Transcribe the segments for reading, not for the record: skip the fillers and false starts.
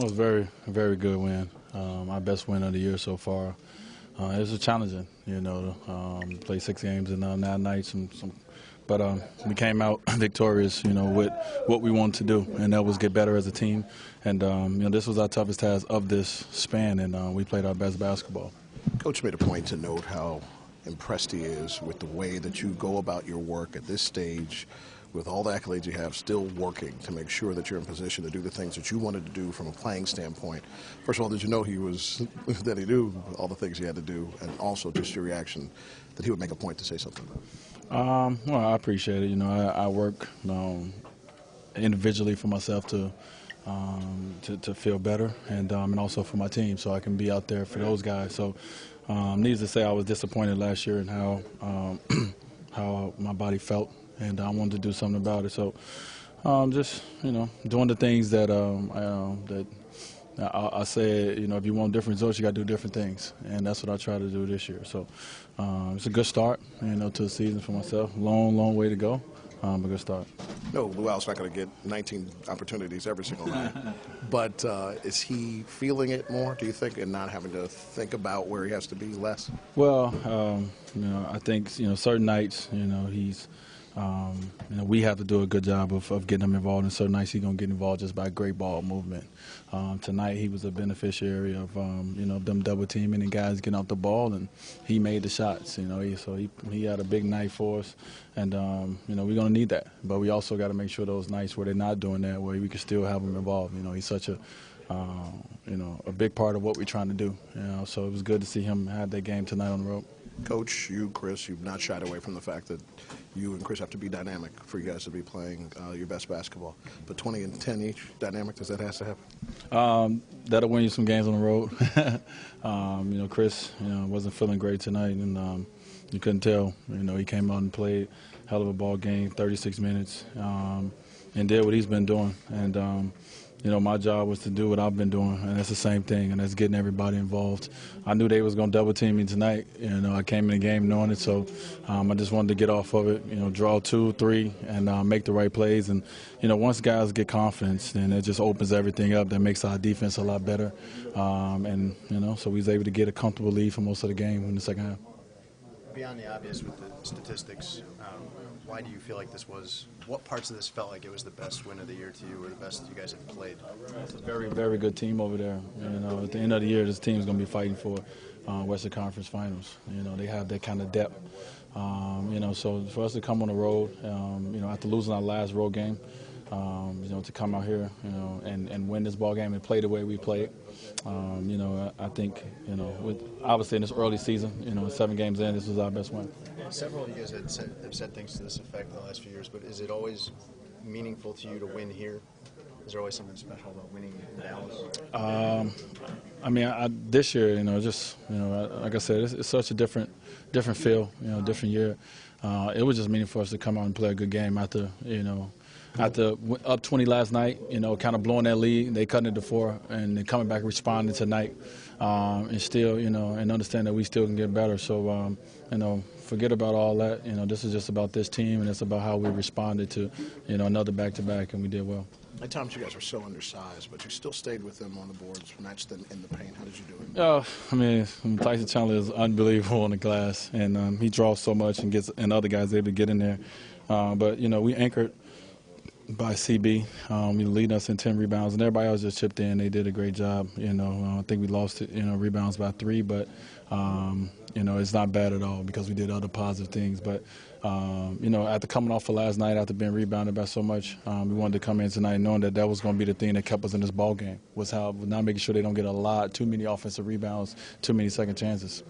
Well, it was very good win. Our best win of the year so far. It was challenging, play 6 games in 9 nights, but we came out victorious, with what we wanted to do, and that was get better as a team. And this was our toughest task of this span, and we played our best basketball. Coach made a point to note how impressed he is with the way that you go about your work at this stage, with all the accolades you have, still working to make sure that you're in position to do the things that you wanted to do from a playing standpoint. First of all, did you know that he knew all the things he had to do, and also just your reaction that he would make a point to say something? Well, I appreciate it. I work individually for myself to feel better, and also for my team, so I can be out there for those guys. So, needless to say, I was disappointed last year in how how my body felt, and I wanted to do something about it. So, just doing the things that I said, if you want different results, you got to do different things, and that's what I try to do this year. So, it's a good start, to the season for myself. Long way to go. A good start. No, Lou Al's not going to get 19 opportunities every single night. But is he feeling it more, do you think, and not having to think about where he has to be less? Well, I think, certain nights, he's, we have to do a good job of getting him involved. And certain nights he's going to get involved just by great ball movement. Tonight he was a beneficiary of, them double teaming and guys getting off the ball, and he made the shots. So he had a big night for us, and we're going to need that. But we also got to make sure those nights where they're not doing that, where we can still have him involved. He's such a a big part of what we're trying to do. So it was good to see him have that game tonight on the road. Coach, you, Chris, you've not shied away from the fact that you and Chris have to be dynamic for you guys to be playing your best basketball. But 20 and 10 each, dynamic, does that have to happen? That'll win you some games on the road. Chris, wasn't feeling great tonight, and you couldn't tell. He came out and played a hell of a ball game, 36 minutes, and did what he's been doing. And my job was to do what I've been doing, and that's the same thing, and that's getting everybody involved. I knew they was going to double team me tonight. I came in the game knowing it, so I just wanted to get off of it, draw 2, 3, and make the right plays. And, once guys get confidence, then it just opens everything up. That makes our defense a lot better. So we was able to get a comfortable lead for most of the game in the second half. Beyond the obvious with the statistics, why do you feel like what parts of this felt like it was the best win of the year to you, or the best you guys have played? It's a very good team over there. At the end of the year, this team's going to be fighting for Western Conference Finals. They have that kind of depth. So for us to come on the road, after losing our last road game, to come out here, and win this ball game and play the way we played. I think, obviously in this early season, 7 games in, this was our best win. Several of you guys have said things to this effect in the last few years, but is it always meaningful to you to win here? Is there always something special about winning in Dallas? This year, like I said, it's such a different feel, different year. It was just meaningful for us to come out and play a good game after up 20 last night, kind of blowing that lead. They cutting it to 4, and then coming back responding tonight, and still, and understand that we still can get better. So, forget about all that. This is just about this team, and it's about how we responded to, another back-to-back, and we did well. At times you guys were so undersized, but you still stayed with them on the boards, matched them in the paint. How did you do it? Tyson Chandler is unbelievable on the glass, and he draws so much and other guys able to get in there. But, we anchored by CB, leading us in 10 rebounds, and everybody else just chipped in. They did a great job. I think we lost, rebounds by 3, but it's not bad at all because we did other positive things. But after coming off of last night, after being rebounded by so much, we wanted to come in tonight knowing that was going to be the thing that kept us in this ball game. Was how not making sure they don't get too many offensive rebounds, too many second chances.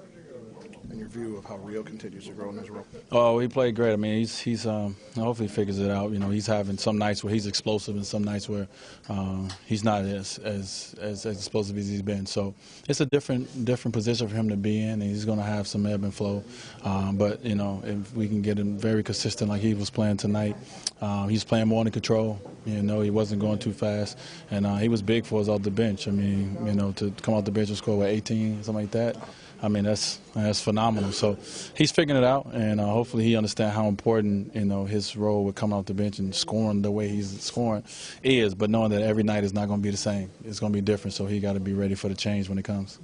And your view of how Rio continues to grow in his role? Oh, he played great. He's hopefully figures it out. He's having some nights where he's explosive and some nights where he's not as explosive as he's been. So it's a different position for him to be in, and he's going to have some ebb and flow. But if we can get him very consistent like he was playing tonight, he's playing more under control. He wasn't going too fast, and he was big for us off the bench. To come off the bench and score with 18, something like that. I mean, that's phenomenal. So he's figuring it out, and hopefully he understands how important, you know, his role with coming off the bench and scoring the way he's scoring is. But knowing that every night is not going to be the same, it's going to be different. So he got to be ready for the change when it comes.